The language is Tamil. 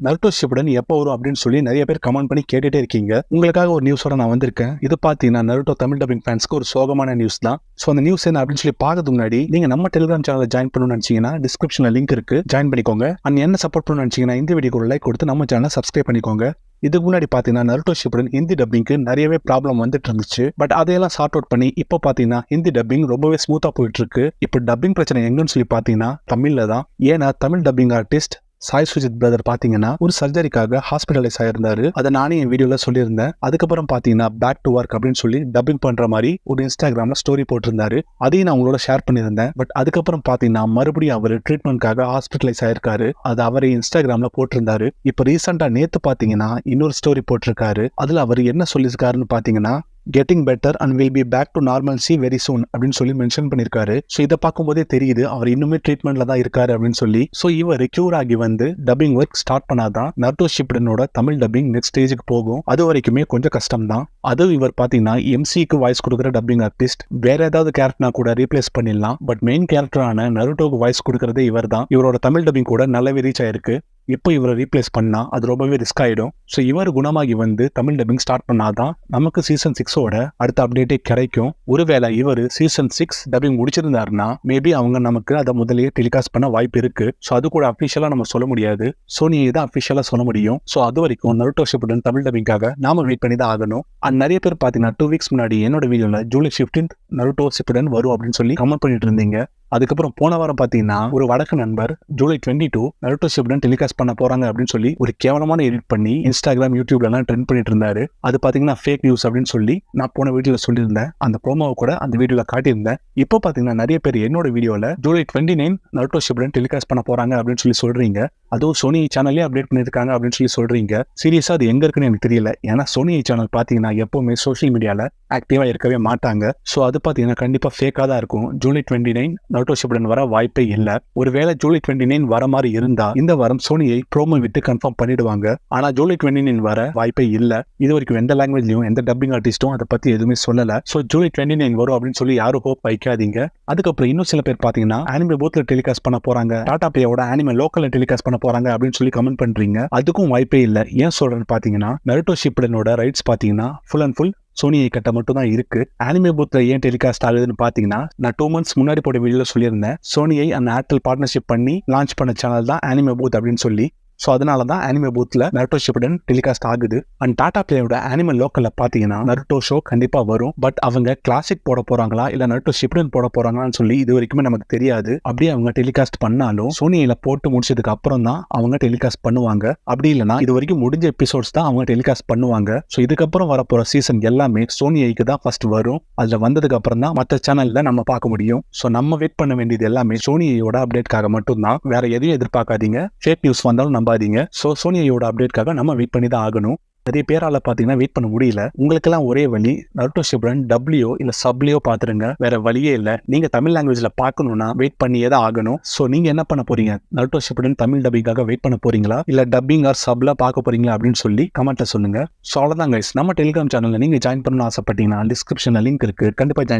நருட்டோ ஷிப்புடன் எப்போ வரும் அப்படின்னு சொல்லி நிறைய பேர் கமெண்ட் பண்ணி கேட்டுட்டே இருக்கீங்க. உங்களுக்காக ஒரு நியூஸோட நான் வந்திருக்கேன். இது பார்த்தீங்கன்னா நருட்டோ தமிழ் டப்பிங் ஃபேன்ஸ்க்கு ஒரு சோகமான நியூஸ் தான். ஸோ அந்த நியூஸ் என்ன அப்படின்னு சொல்லி பார்க்கறதுக்கு முன்னாடி நீங்க நம்ம டெலிகிராம் சேனலை ஜாயின் பண்ணணும்னு நினைச்சீங்கன்னா டிஸ்கிரிப்ஷன்ல லிங்க் இருக்கு, ஜாயின் பண்ணிக்கோங்க. அண்ட் என்ன சப்போர்ட் பண்ணணும்னு நினைச்சீங்கன்னா இந்த வீடியோக்கு ஒரு லைக் கொடுத்து நம்ம சேனலை சப்ஸ்கிரைப் பண்ணிக்கோங்க. இதுக்கு முன்னாடி பாத்தீங்கன்னா நருட்டோ ஷிப்புடன் ஹிந்தி டப்பிங்க்கு நிறையவே ப்ராப்ளம் வந்துட்டு இருந்துச்சு. பட் அதையெல்லாம் சார்ட் அவுட் பண்ணி இப்போ பாத்தீங்கன்னா ஹிந்தி டப்பிங் ரொம்பவே ஸ்மூத்தா போயிட்டு இருக்கு. இப்போ டப்பிங் பிரச்சனை எங்கன்னு சொல்லி பாத்தீங்கன்னா தமிழ்ல தான். ஏன்னா Tamil dubbing artist Sai Sujith brother பாத்தீங்கன்னா ஒரு சர்ஜரிக்காக ஹாஸ்பிட்டலைஸ் ஆயிருந்தாரு. அதை நானே என் வீடியோல சொல்லியிருந்தேன். அதுக்கப்புறம் பாத்தீங்கன்னா பேக் டு ஒர்க் அப்படின்னு சொல்லி டப்பிங் பண்ற மாதிரி ஒரு இன்ஸ்டாகிராம்ல ஸ்டோரி போட்டிருந்தாரு. அதையும் நான் உங்களோட ஷேர் பண்ணியிருந்தேன். பட் அதுக்கப்புறம் பாத்தீங்கன்னா மறுபடியும் அவர் ட்ரீட்மெண்ட்காக ஹாஸ்பிட்டலைஸ் ஆயிருக்காரு. அது அவரை இன்ஸ்டாகிராம்ல போட்டிருந்தாரு. இப்ப ரீசெண்டா நேத்து பாத்தீங்கன்னா இன்னொரு ஸ்டோரி போட்டிருக்காரு. அதுல அவர் என்ன சொல்லியிருக்காருன்னு பாத்தீங்கன்னா getting better and will be back to normalcy very soon அப்படின்னு சொல்லி மென்ஷன் பண்ணிருக்காரு. ஸோ இதை பார்க்கும்போதே தெரியுது அவர் இன்னுமே ட்ரீட்மெண்ட்ல தான் இருக்காரு அப்படின்னு சொல்லி. ஸோ இவர் கியூர் ஆகி வந்து டப்பிங் ஒர்க் ஸ்டார்ட் பண்ணாதான் நருட்டோ ஷிப்புடனோட தமிழ் டப்பிங் நெக்ஸ்ட் ஸ்டேஜுக்கு போகும். அது வரைக்குமே கொஞ்சம் கஷ்டம் தான். அதுவும் இவர் பாத்தீங்கன்னா எம்சிக்கு வாய்ஸ் கொடுக்குற டப்பிங் ஆர்டிஸ்ட். வேற ஏதாவது கேரக்டர்னா கூட ரீப்ளேஸ் பண்ணிடலாம். பட் மெயின் கேரக்டரான நருட்டோக்கு வாய்ஸ் கொடுக்கறதே இவர் தான். இவரோட தமிழ் டப்பிங் கூட நல்லாவே ரீச் ஆயிருக்கு. இப்போ இவரை ரீப்ளேஸ் பண்ணா அது ரொம்பவே ரிஸ்க் ஆயிடும். ஸோ இவர் குணமாகி வந்து தமிழ் டப்பிங் ஸ்டார்ட் பண்ணாதான் நமக்கு சீசன் 6ஓட அடுத்த அப்டேட்டே கிடைக்கும். ஒருவேளை இவர் சீசன் 6 டப்பிங் முடிச்சிருந்தாருன்னா மேபி அவங்க நமக்கு அதை முதலே டெலிகாஸ்ட் பண்ண வாய்ப்பு இருக்கு. ஸோ அது கூட அஃபிஷியலா நம்ம சொல்ல முடியாது. சோனியை தான் அஃபிஷியலா சொல்ல முடியும். ஸோ அது வரைக்கும் நருட்டோ ஷிப்புடன் தமிழ் டப்பிங்காக நாம வெயிட் பண்ணி தான் ஆகணும். அண்ட் நிறைய பேர் பாத்தீங்கன்னா 2 வீக்ஸ் முன்னாடி என்னோட வீடியோல ஜூலை 15 நருட்டோ ஷிப்புடன் வரும் அப்படின்னு சொல்லி கமெண்ட் பண்ணிட்டு இருந்தீங்க. அதுக்கப்புறம் போன வாரம் பாத்தீங்கன்னா ஒரு வடக்கு நண்பர் ஜூலை 22 நருட்டோ ஷிப்புடன் டெலிகாஸ்ட் பண்ண போறாங்க அப்படின்னு சொல்லி ஒரு கேவலமான எடிட் பண்ணி இன்ஸ்டாகிராம் யூடியூப்ல எல்லாம் ட்ரெண்ட் பண்ணிட்டு இருந்தாரு. அது பாத்தீங்கன்னா ஃபேக் நியூஸ் அப்படின்னு சொல்லி நான் போன வீடியோல சொல்லியிருந்தேன். அந்த ப்ரோமோவை கூட அந்த வீடியோல காட்டியிருந்தேன். இப்போ பாத்தீங்கன்னா நிறைய பேர் என்னோட வீடியோல ஜூலை 29 நருட்டோ ஷிப்புடன் டெலிகாஸ்ட் பண்ண போறாங்க அப்படின்னு சொல்லி சொல்றீங்க. அதுவும் சோனி சேனல்லே அப்டேட் பண்ணிருக்காங்க அப்படின்னு சொல்லி சொல்றீங்க. சீரியஸா அது எங்க இருக்குன்னு எனக்கு தெரியல. ஏன்னா சோனி சேனல் பாத்தீங்கன்னா எப்பவுமே சோஷியல் மீடியால ஆக்டிவா இருக்கவே மாட்டாங்க. ஸோ அது பாத்தீங்கன்னா கண்டிப்பா ஃபேக்கா தான் இருக்கும். ஜூலை 29 நருட்டோ ஷிப்புடன் வர வாய்ப்பே இல்லை. ஒருவேளை ஜூலை 29 வர மாதிரி இருந்தா இந்த வாரம் சோனியை ப்ரோமோ விட்டு கன்ஃபார்ம் பண்ணிடுவாங்க. ஆனா ஜூலை 29 வர வாய்ப்பே இல்லை. இது வரைக்கும் எந்த லாங்குவேஜ்லயும் எந்த டப்பிங் ஆர்டிஸ்டும் அதை பத்தி எதுவுமே சொல்லல. ஸோ ஜூலை 29 வரும் அப்படின்னு சொல்லி யாரும் ஹோப் வைக்காதீங்க. அதுக்கப்புறம் இன்னும் சில பேர் பாத்தீங்கன்னா அனிமே பூத்ல டெலிகாஸ்ட் பண்ண போறாங்க, டாடா பிளேயோட அனிமே லோக்கல்ல டெலிகாஸ்ட் பண்ண போறாங்க அப்படின்னு சொல்லி கமெண்ட் பண்றீங்க. அதுக்கும் வாய்ப்பே இல்லை. ஏன் சொல்றேன்னு பாத்தீங்கன்னா நருட்டோ ஷிப்புடனோட ரைட்ஸ் பாத்தீங்கன்னா ஃபுல் அண்ட் ஃபுல் சோனியை கட்ட மட்டும் தான் இருக்கு. அனிமே பூத்ல ஏன் டெலிகாஸ்ட் ஆகுதுன்னு பாத்தீங்கன்னா நான் 2 months முன்னாடி போட்ட வீடியோல சொல்லியிருந்தேன். சோனியை அந்த ஏர்டெல் பார்ட்னர்ஷிப் பண்ணி லான்ச் பண்ண சேனல் தான் அனிமே பூத் அப்படின்னு சொல்லி. ஸோ அதனால தான் அனிமே பூத்ல நருட்டோ ஷிப்புடன் டெலிகாஸ்ட் ஆகுது. அண்ட் டாடா பிளேயோட அனிமல் லோக்கல்ல பாத்தீங்கன்னா நருட்டோ ஷோ கண்டிப்பா வரும். பட் அவங்க கிளாசிக் போட போறாங்களா இல்ல நருட்டோ ஷிப்புடன் போட போறாங்களான்னு சொல்லி இது வரைக்குமே நமக்கு தெரியாது. அப்படியே அவங்க டெலிகாஸ்ட் பண்ணாலும் சோனியில போட்டு முடிச்சதுக்கு அப்புறம் தான் அவங்க டெலிகாஸ்ட் பண்ணுவாங்க. அப்படி இல்லைன்னா இது வரைக்கும் முடிஞ்ச எபிசோட்ஸ் தான் அவங்க டெலிகாஸ்ட் பண்ணுவாங்க. ஸோ இதுக்கப்புறம் வரப்போற சீசன் எல்லாமே சோனிக்கு தான் ஃபர்ஸ்ட் வரும். அதுல வந்ததுக்கு அப்புறம் தான் மற்ற சேனல்ல நம்ம பார்க்க முடியும். ஸோ நம்ம வெயிட் பண்ண வேண்டியது எல்லாமே சோனியோட அப்டேட்காக மட்டும் தான். வேற எதையும் எதிர்பார்க்காதீங்க. ஃபேக் நியூஸ் வந்தாலும் நம்பாதீங்க. ஸோ சோனியோட அப்டேட்காக நம்ம வெயிட் பண்ணி தான் ஆகணும். நிறைய பேரால பாத்தீங்கன்னா வெயிட் பண்ண முடியல. உங்களுக்கெல்லாம் ஒரே வழி நருட்டோ ஷிப்புடன் டப்ளியோ இல்ல சப்லியோ பாத்துருங்க. வேற வழியே இல்ல. நீங்க தமிழ் லாங்குவேஜ்ல பாக்கணும்னா வெயிட் பண்ணியே தான் ஆகணும். சோ நீங்க என்ன பண்ண போறீங்க? நருட்டோ ஷிப்புடன் தமிழ் டப்பிங்காக வெயிட் பண்ண போறீங்களா இல்ல டப்பிங் ஆர் சப்ல பார்க்க போறீங்களா அப்படின்னு சொல்லி கமெண்ட்ல சொல்லுங்க. ஸோ அவ்வளவுதான் கைஸ். நம்ம டெலிகிராம் சேனல்ல நீங்க ஜாயின் பண்ணணும்னு ஆசைப்பட்டீங்கன்னா டிஸ்கிரிப்ஷன்ல லிங்க் இருக்கு, கண்டிப்பா ஜாயின்